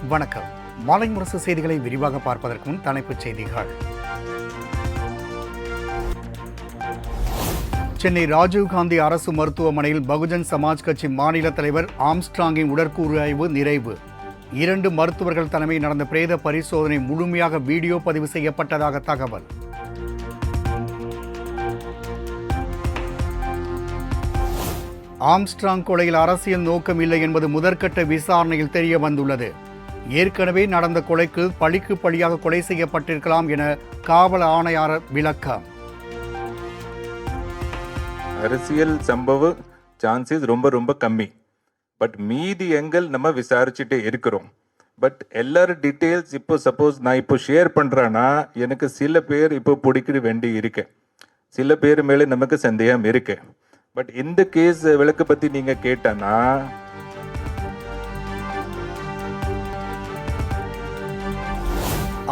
வணக்கம். மாலை முரசு செய்திகளை விரிவாக பார்ப்பதற்கு முன் தலைப்புச் செய்திகள். சென்னை ராஜீவ்காந்தி அரசு மருத்துவமனையில் பகுஜன் சமாஜ் கட்சி மாநில தலைவர் ஆம்ஸ்ட்ராங்கின் உடற்கூறு ஆய்வு நிறைவு. 2 மருத்துவர்கள் தலைமையில் நடந்த பிரேத பரிசோதனை முழுமையாக வீடியோ பதிவு செய்யப்பட்டதாக தகவல். ஆம்ஸ்ட்ராங் கொலையில் அரசியல் நோக்கம் இல்லை என்பது முதற்கட்ட விசாரணையில் தெரிய வந்துள்ளது. ஏற்கனவே நடந்த கொலைக்கு பழிக்கு பழியாக கொலை செய்யப்பட்டிருக்கலாம் என காவல் ஆணையாளர் விளக்கம். அரசியல் சம்பவ சான்சஸ் ரொம்ப கம்மி. பட் மீதி எங்கள் நம்ம விசாரிச்சுட்டே இருக்கிறோம். பட் எல்லாரும் டீட்டெயில்ஸ் இப்போ சப்போஸ் நான் இப்போ ஷேர் பண்ணுறேன்னா எனக்கு சில பேர் இப்போ பிடிக்க வேண்டி இருக்கு, சில பேர் மேலே நமக்கு சந்தேகம் இருக்கு. பட் இந்த கேஸ் விளக்கு பற்றி நீங்கள் கேட்டனா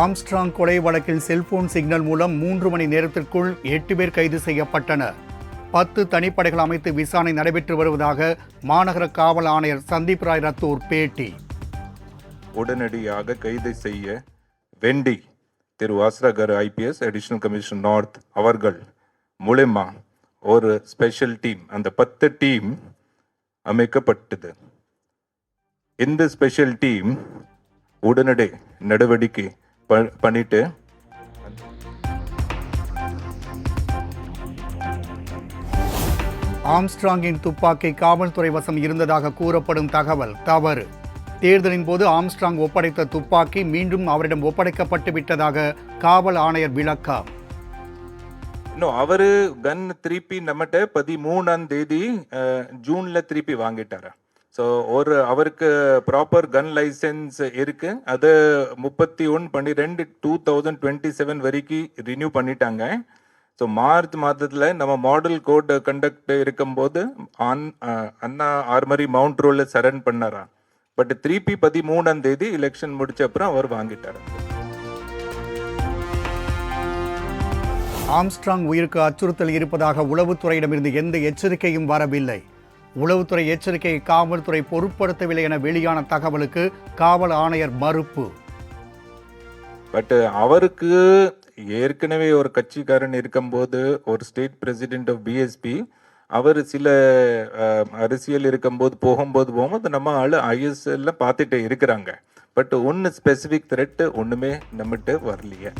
ஆம்ஸ்ட்ராங் கொலை வழக்கில் செல்போன் சிக்னல் மூலம் 3 மணி நேரத்திற்குள் 8 பேர் கைது செய்யப்பட்டனர். 10 தனிப்படைகள் அமைத்து விசாரணை நடைபெற்று வருவதாக மாநகர காவல் ஆணையர் சந்தீப் ராய் ரத்தோர் பேட்டி. உடனடியாக கைது செய்ய வேண்டி திரு வாஸ்ராகர் ஐபிஎஸ் அடிஷனல் கமிஷனர் நார்த் அவர்கள் மூலமா ஒரு ஸ்பெஷல் டீம், அந்த 10 டீம் அமைக்கப்பட்டது. இந்த ஸ்பெஷல் டீம் உடனடி நடவடிக்கை பண்ணிட்டு ஆம்ஸ்ட்ராங்கின் துப்பாக்கி காவல்துறை வசம் இருந்ததாக கூறப்படும் தகவல் தவறு. தேர்தலின் போது ஆம்ஸ்ட்ராங் ஒப்படைத்த துப்பாக்கி மீண்டும் அவரிடம் ஒப்படைக்கப்பட்டு விட்டதாக காவல் ஆணையர் விளக்கம். இன்னும் அவரு கன் திருப்பி நம்மகிட்ட 13ஆம் தேதி ஜூன்ல திருப்பி வாங்கிட்டாரு. ஸோ அவருக்கு ப்ராப்பர் கன் லைசன்ஸ் இருக்கு. அது 31/12/2027 வரைக்கும் ரினியூ பண்ணிட்டாங்க. ஸோ மார்ச் மாதத்தில் நம்ம மாடல் கோட் கண்டக்ட் இருக்கும்போது அண்ணா ஆர்மரி மவுண்ட் ரோல சரண் பண்ணாரா. பட் திருப்பி 13ஆம் தேதி எலெக்ஷன் முடிச்ச அப்புறம் அவர் வாங்கிட்டாரு. ஆம்ஸ்ட்ராங் உயிருக்கு அச்சுறுத்தல் இருப்பதாக உளவுத்துறையிடமிருந்து எந்த எச்சரிக்கையும் வரவில்லை. உளவுத்துறை எச்சரிக்கையை காவல்துறை பொருட்படுத்தவில்லை என வெளியான தகவலுக்கு காவல் ஆணையர் மறுப்பு. பட் அவருக்கு ஏற்கனவே ஒரு கட்சிக்காரன் இருக்கும்போது ஒரு ஸ்டேட் பிரசிடென்ட் ஆஃப் பிஎஸ்பி, அவர் சில அரசியல் இருக்கும்போது போகும்போது நம்ம ஆளு ஐஎஸ் எல்லாம் பார்த்துட்டே இருக்கிறாங்க. பட் ஒன்று ஸ்பெசிஃபிக் த்ரெட் ஒன்றுமே நம்மகிட்ட வரலையே.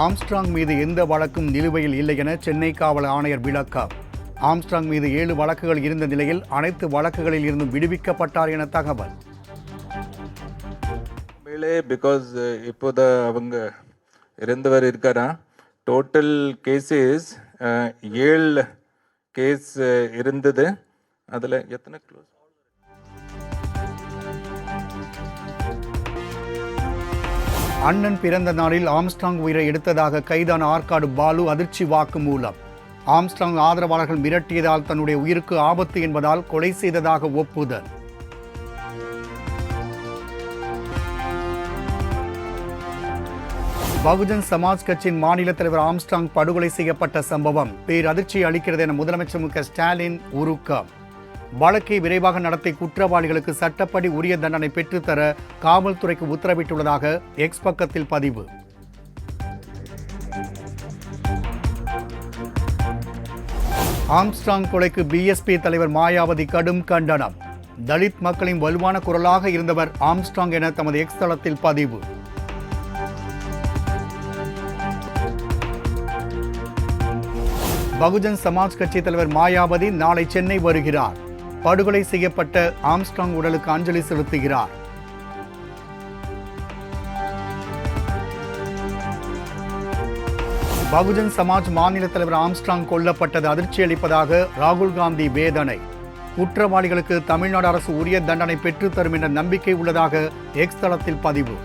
ஆம்ஸ்ட்ராங் மீது எந்த வழக்கும் நிலுவையில் இல்லை என சென்னை காவல் ஆணையர் விளக்கம். ஆம்ஸ்ட்ராங் மீது 7 வழக்குகள் இருந்த நிலையில் அனைத்து வழக்குகளில் இருந்தும் விடுவிக்கப்பட்டார் என தகவல். பிகாஸ் இப்போத அவங்க இறந்தவர் இருக்காரா, டோட்டல் கேசஸ் 7 கேஸ் இருந்தது. அதில் எத்தனை க்ளோஸ்? அண்ணன் பிறந்த நாளில் ஆம்ஸ்ட்ராங் உயிரை எடுத்ததாக கைதான ஆற்காடு பாலு அதிர்ச்சி வாக்குமூலம். ஆம்ஸ்ட்ராங் ஆதரவாளர்கள் மிரட்டியதால் தன்னுடைய உயிருக்கு ஆபத்து என்பதால் கொலை செய்ததாக ஒப்புதல். பகுஜன் சமாஜ் கட்சியின் மாநில தலைவர் ஆம்ஸ்ட்ராங் படுகொலை செய்யப்பட்ட சம்பவம் பேரதிர்ச்சி அளிக்கிறது என முதலமைச்சர் மு க ஸ்டாலின் உருக்கம். வழக்கை விரைவாக நடத்தி குற்றவாளிகளுக்கு சட்டப்படி உரிய தண்டனை பெற்றுத்தர காவல்துறைக்கு உத்தரவிட்டுள்ளதாக எக்ஸ் பக்கத்தில் பதிவு. ஆம்ஸ்ட்ராங் கொலைக்கு பிஎஸ்பி தலைவர் மாயாவதி கடும் கண்டனம். தலித் மக்களின் வலுவான குரலாக இருந்தவர் ஆம்ஸ்ட்ராங் என தமது எக்ஸ் தளத்தில் பதிவு. பகுஜன் சமாஜ் கட்சி தலைவர் மாயாவதி நாளை சென்னை வருகிறார். படுகொலை செய்யப்பட்ட ஆம்ஸ்ட்ராங் உடலுக்கு அஞ்சலி செலுத்துகிறார். பகுஜன் சமாஜ் மாநில தலைவர் ஆம்ஸ்ட்ராங் கொல்லப்பட்டது அதிர்ச்சி அளிப்பதாக ராகுல் காந்தி வேதனை. குற்றவாளிகளுக்கு தமிழ்நாடு அரசு உரிய தண்டனை பெற்றுத்தரும் என்ற நம்பிக்கை உள்ளதாக எக்ஸ் தளத்தில் பதிவு.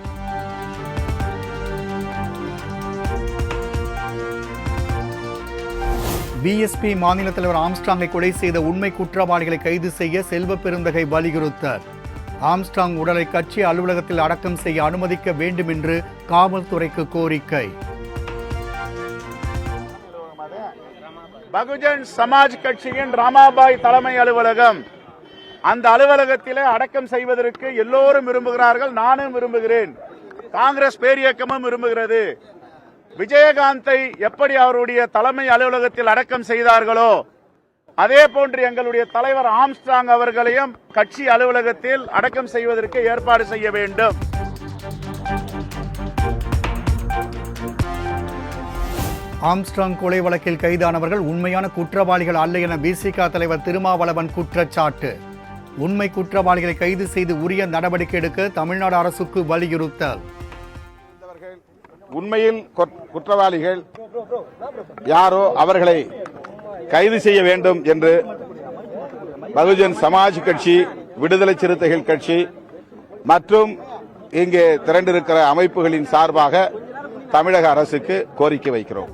பிஎஸ்பி மாநில தலைவர் ஆம்ஸ்ட்ராங்கை கொலை செய்த உண்மை குற்றவாளிகளை கைது செய்ய செல்வ பெருந்தகை வலியுறுத்தல். ஆம்ஸ்ட்ராங் உடலை கட்சி அலுவலகத்தில் அடக்கம் செய்ய அனுமதிக்க வேண்டும் என்று காவல்துறைக்கு கோரிக்கை. பகுஜன் சமாஜ் கட்சியின் ராமாபாய் தலைமை அலுவலகம், அந்த அலுவலகத்திலே அடக்கம் செய்வதற்கு எல்லோரும் விரும்புகிறார்கள், நானும் விரும்புகிறேன், காங்கிரஸ் பேரியக்கமும் விரும்புகிறது. விஜயகாந்தை எப்படி அவருடைய தலைமை அலுவலகத்தில் அடக்கம் செய்தார்களோ அதே போன்று எங்களுடைய தலைவர் ஆம்ஸ்ட்ராங் அவர்களையும் கட்சி அலுவலகத்தில் அடக்கம் செய்வதற்கு ஏற்பாடு செய்ய வேண்டும். ஆம்ஸ்ட்ராங் கொலை வழக்கில் கைதானவர்கள் உண்மையான குற்றவாளிகள் அல்ல என பிசிக தலைவர் திருமாவளவன் குற்றச்சாட்டு. உண்மை குற்றவாளிகளை கைது செய்து உரிய நடவடிக்கை எடுக்க தமிழ்நாடு அரசுக்கு வலியுறுத்தல். உண்மையில் குற்றவாளிகள் யாரோ அவர்களை கைது செய்ய வேண்டும் என்று பகுஜன் சமாஜ் கட்சி, விடுதலை சிறுத்தைகள் கட்சி மற்றும் இங்கே திரண்டிருக்கிற அமைப்புகளின் சார்பாக தமிழக அரசுக்கு கோரிக்கை வைக்கிறோம்.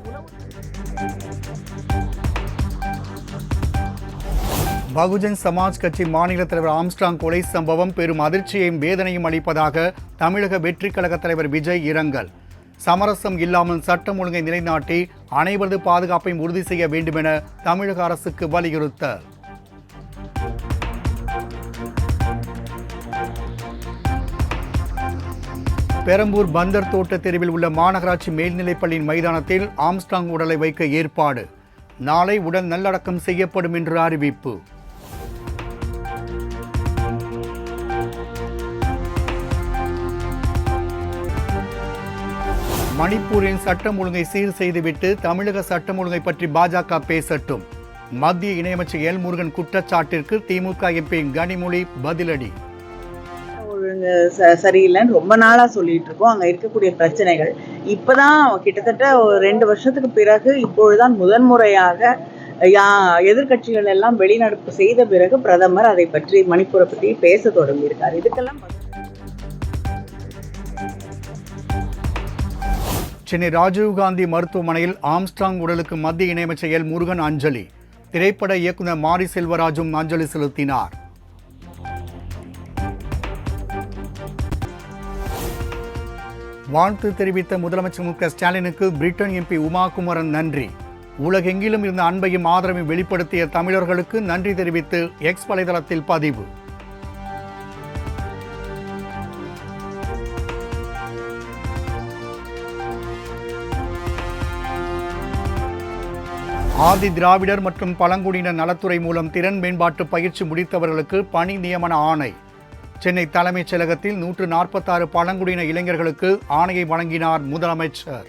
பகுஜன் சமாஜ் கட்சி மாநில தலைவர் ஆம்ஸ்ட்ராங் கொலை சம்பவம் பெரும் அதிர்ச்சியையும் வேதனையும் அளிப்பதாக தமிழக வெற்றிக் கழக தலைவர் விஜய் இரங்கல். சமரசம் இல்லாமல் சட்டம் ஒழுங்கை நிலைநாட்டி அனைவரது பாதுகாப்பையும் உறுதி செய்ய வேண்டும் என தமிழக அரசுக்கு வலியுறுத்தல். பெரம்பூர் பந்தர் தோட்ட தெருவில் உள்ள மாநகராட்சி மேல்நிலைப்பள்ளியின் மைதானத்தில் ஆம்ஸ்ட்ராங் உடலை வைக்க ஏற்பாடு. நாளை உடல் நல்லடக்கம் செய்யப்படும் என்று அறிவிப்பு. மணிப்பூரின் சட்டம் ஒழுங்கை சீர் செய்துவிட்டு தமிழக சட்டம் ஒழுங்கை பற்றி பாஜக பேசட்டும். மத்திய இணையமைச்சர் எல் முருகன் குற்றச்சாட்டிற்கு திமுக எம்பி கனிமொழி பதிலடி. ஒழுங்கு சரியில்லைன்னு ரொம்ப நாளா சொல்லிட்டு இருக்கோம். அங்க இருக்கக்கூடிய பிரச்சனைகள் இப்பதான் கிட்டத்தட்ட 2 வருஷத்துக்கு பிறகு இப்பொழுதுதான் முதன்முறையாக எதிர்கட்சிகள் எல்லாம் வெளிநடப்பு செய்த பிறகு பிரதமர் அதை பற்றி மணிப்பூரை பற்றி பேச தொடங்கி இருக்காரு. இதுக்கெல்லாம் சென்னை ராஜீவ்காந்தி மருத்துவமனையில் ஆம்ஸ்ட்ராங் உடலுக்கு மத்திய இணையமைச்சர் எல் முருகன் அஞ்சலி. திரைப்பட இயக்குநர் மாரி செல்வராஜும் அஞ்சலி செலுத்தினார். வாழ்த்து தெரிவித்த முதலமைச்சர் மு.க. ஸ்டாலினுக்கு பிரிட்டன் எம்பி உமாகுமரன் நன்றி. உலகெங்கிலும் இருந்த அன்பையும் ஆதரவையும் வெளிப்படுத்திய தமிழர்களுக்கு நன்றி தெரிவித்து எக்ஸ் வலைதளத்தில் பதிவு. ஆதி திராவிடர் மற்றும் பழங்குடியினர் நலத்துறை மூலம் திறன் மேம்பாட்டு பயிற்சி முடித்தவர்களுக்கு பணி நியமன ஆணை. சென்னை தலைமைச் செயலகத்தில் 146 பழங்குடியின இளைஞர்களுக்கு ஆணையை வழங்கினார் முதலமைச்சர்.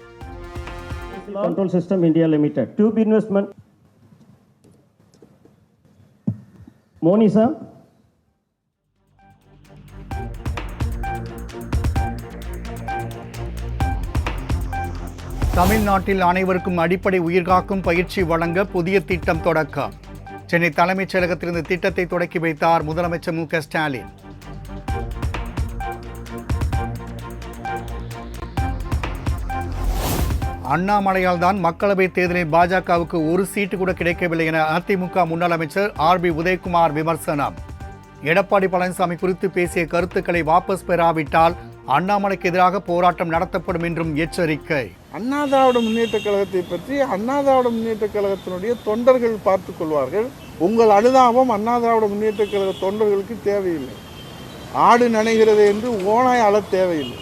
Control System India Limited. Tube Investment. Monisa. தமிழ்நாட்டில் அனைவருக்கும் அடிப்படை உயிர்காக்கும் பயிற்சி வழங்க புதிய திட்டம் தொடக்கம். சென்னை தலைமைச் செயலகத்தில் இந்த திட்டத்தை தொடக்கி வைத்தார் முதலமைச்சர் மு.க. ஸ்டாலின். அண்ணாமலையால் தான் மக்களவைத் தேர்தலில் பாஜகவுக்கு ஒரு சீட்டு கூட கிடைக்கவில்லை என அதிமுக முன்னாள் அமைச்சர் ஆர்.பி. உதயகுமார் விமர்சனம். எடப்பாடி பழனிசாமி குறித்து பேசிய கருத்துக்களை வாபஸ் பெறாவிட்டால் அண்ணாமலைக்கு எதிராக போராட்டம் நடத்தப்படும் என்றும் எச்சரிக்கை. அண்ணா திராவிட முன்னேற்ற கழகத்தை பற்றி அண்ணா திராவிட முன்னேற்ற கழகத்தினுடைய தொண்டர்கள் பார்த்துக் கொள்வார்கள். உங்கள் அனுதாபம் அண்ணா திராவிட முன்னேற்ற கழக தொண்டர்களுக்கு தேவையில்லை. ஆடு நனைகிறது என்று ஓனாய் அழ தேவையில்லை.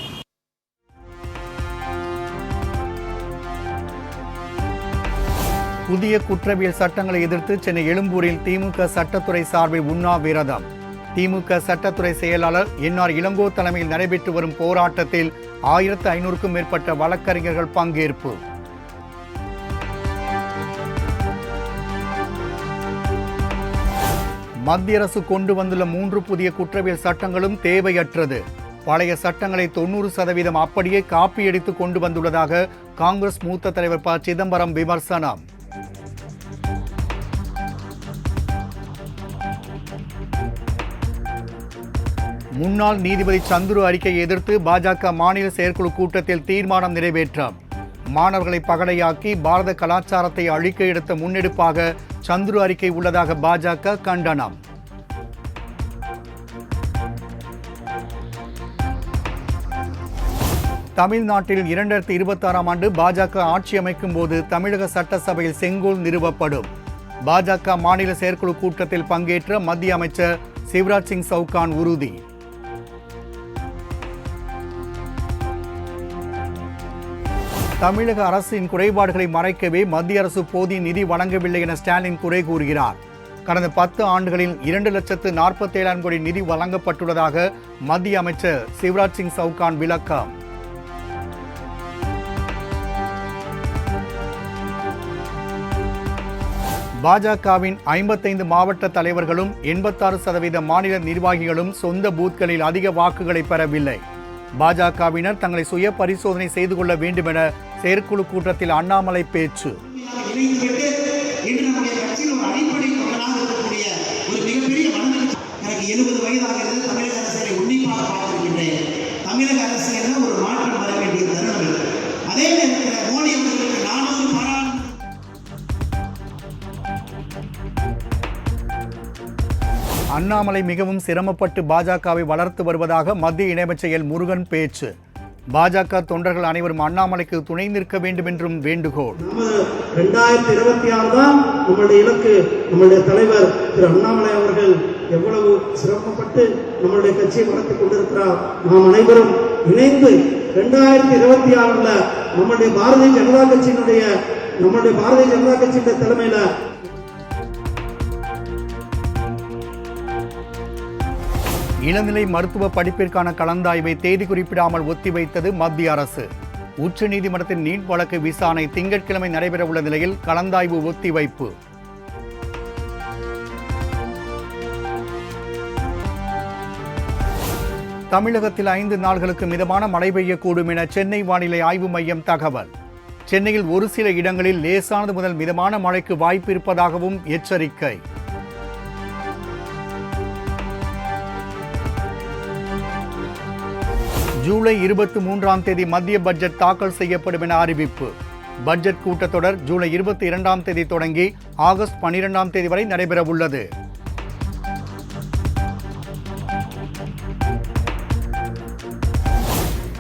புதிய குற்றவியல் சட்டங்களை எதிர்த்து சென்னை எழும்பூரில் திமுக சட்டத்துறை சார்பில் உண்ணாவிரதம். திமுக சட்டத்துறை செயலாளர் என்.ஆர். இளங்கோ தலைமையில் நடைபெற்று வரும் போராட்டத்தில் 1500க்கும் மேற்பட்ட வழக்கறிஞர்கள் பங்கேற்பு. மத்திய அரசு கொண்டு வந்துள்ள 3 புதிய குற்றவியல் சட்டங்களும் தேவையற்றது. பழைய சட்டங்களை 90% அப்படியே காப்பியடித்து கொண்டு வந்துள்ளதாக காங்கிரஸ் மூத்த தலைவர் ப. சிதம்பரம் விமர்சனம். முன்னாள் நீதிபதி சந்துரு அறிக்கையை எதிர்த்து பாஜக மாநில செயற்குழு கூட்டத்தில் தீர்மானம் நிறைவேற்றம். மாணவர்களை பகடையாக்கி பாரத கலாச்சாரத்தை அழிக்க எடுத்த முன்னெடுப்பாக சந்துரு அறிக்கை உள்ளதாக பாஜக கண்டனம். தமிழ்நாட்டில் 2026ஆம் ஆண்டு பாஜக ஆட்சி அமைக்கும் போது தமிழக சட்டசபையில் செங்கோல் நிறுவப்படும். பாஜக மாநில செயற்குழு கூட்டத்தில் பங்கேற்ற மத்திய அமைச்சர் சிவராஜ் சிங் சவுகான் உறுதி. தமிழக அரசின் குறைபாடுகளை மறைக்கவே மத்திய அரசு போதிய நிதி வழங்கவில்லை என ஸ்டாலின் குறை கூறுகிறார். கடந்த 10 ஆண்டுகளில் 2,47,000 கோடி நிதி வழங்கப்பட்டுள்ளதாக மத்திய அமைச்சர் சிவராஜ் சிங் சவுகான் விளக்கம். பாஜகவின் 55 மாவட்ட தலைவர்களும் 86% மாநில நிர்வாகிகளும் சொந்த பூத்களில் அதிக வாக்குகளை பெறவில்லை. பாஜகவினர் தங்களை சுய பரிசோதனை செய்து கொள்ள வேண்டும் என செயற்குழு கூட்டத்தில் அண்ணாமலை பேச்சு. இன்று நம்முடைய கட்சியில் ஒரு அடிப்படை தொண்டராக இருக்கக்கூடிய ஒரு மிகப்பெரிய எனக்கு 70 வயதாகிறது. தமிழக அரசை உன்னிப்பாக பார்த்திருக்கின்றேன். தமிழக அரசு என்ற ஒரு மாற்றம் வர வேண்டிய தருணம். அதே நேரத்தில் மோடி அவர்களுக்கு 400 பாராளுமன்ற அண்ணாமலை மிகவும் சிரமப்பட்டு பாஜகவை வளர்த்து வருவதாக மத்திய இணையமைச்சர் எல் முருகன் பேச்சு. பாஜக தொண்டர்கள் அனைவரும் அண்ணாமலைக்கு துணை நிற்க வேண்டும் என்றும் வேண்டுகோள். 2026 தான் நம்முடைய இலக்கு. நம்முடைய தலைவர் திரு அண்ணாமலை அவர்கள் எவ்வளவு சிரமப்பட்டு நம்முடைய கட்சியை வளர்த்துக் கொண்டிருக்கிறார். நாம் அனைவரும் இணைந்து 2026 நம்முடைய பாரதிய ஜனதா கட்சியினுடைய தலைமையில இளநிலை மருத்துவ படிப்பிற்கான கலந்தாய்வை தேதி குறிப்பிடாமல் ஒத்திவைத்தது மத்திய அரசு. உச்சநீதிமன்றத்தின் நீட் வழக்கு விசாரணை திங்கட்கிழமை நடைபெறவுள்ள நிலையில் கலந்தாய்வு ஒத்திவைப்பு. தமிழகத்தில் 5 நாள்களுக்கு மிதமான மழை பெய்யக்கூடும் என சென்னை வானிலை ஆய்வு மையம் தகவல். சென்னையில் ஒரு சில இடங்களில் லேசானது முதல் மிதமான மழைக்கு வாய்ப்பு இருப்பதாகவும் எச்சரிக்கை. ஜூலை 23ஆம் தேதி மத்திய பட்ஜெட் தாக்கல் செய்யப்படும் என அறிவிப்பு. பட்ஜெட் கூட்டத்தொடர் ஜூலை 22ஆம் தேதி தொடங்கி ஆகஸ்ட் 12ஆம் தேதி வரை நடைபெறவுள்ளது.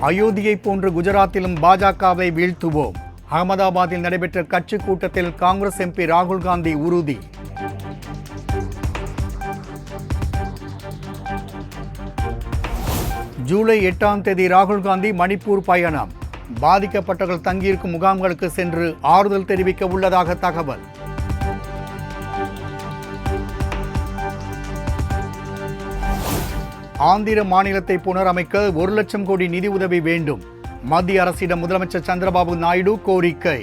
அயோத்தியை போன்று குஜராத்திலும் பாஜகவை வீழ்த்துவோம். அகமதாபாத்தில் நடைபெற்ற கட்சி கூட்டத்தில் காங்கிரஸ் எம்பி ராகுல் காந்தி உறுதி. ஜூலை 8ஆம் தேதி ராகுல் காந்தி மணிப்பூர் பயணம். பாதிக்கப்பட்டவர்கள் தங்கியிருக்கும் முகாம்களுக்கு சென்று ஆறுதல் தெரிவிக்க உள்ளதாக தகவல். ஆந்திர மாநிலத்தை புனரமைக்க 1 லட்சம் கோடி நிதி உதவி வேண்டும். மத்திய அரசிடம் முதலமைச்சர் சந்திரபாபு நாயுடு கோரிக்கை.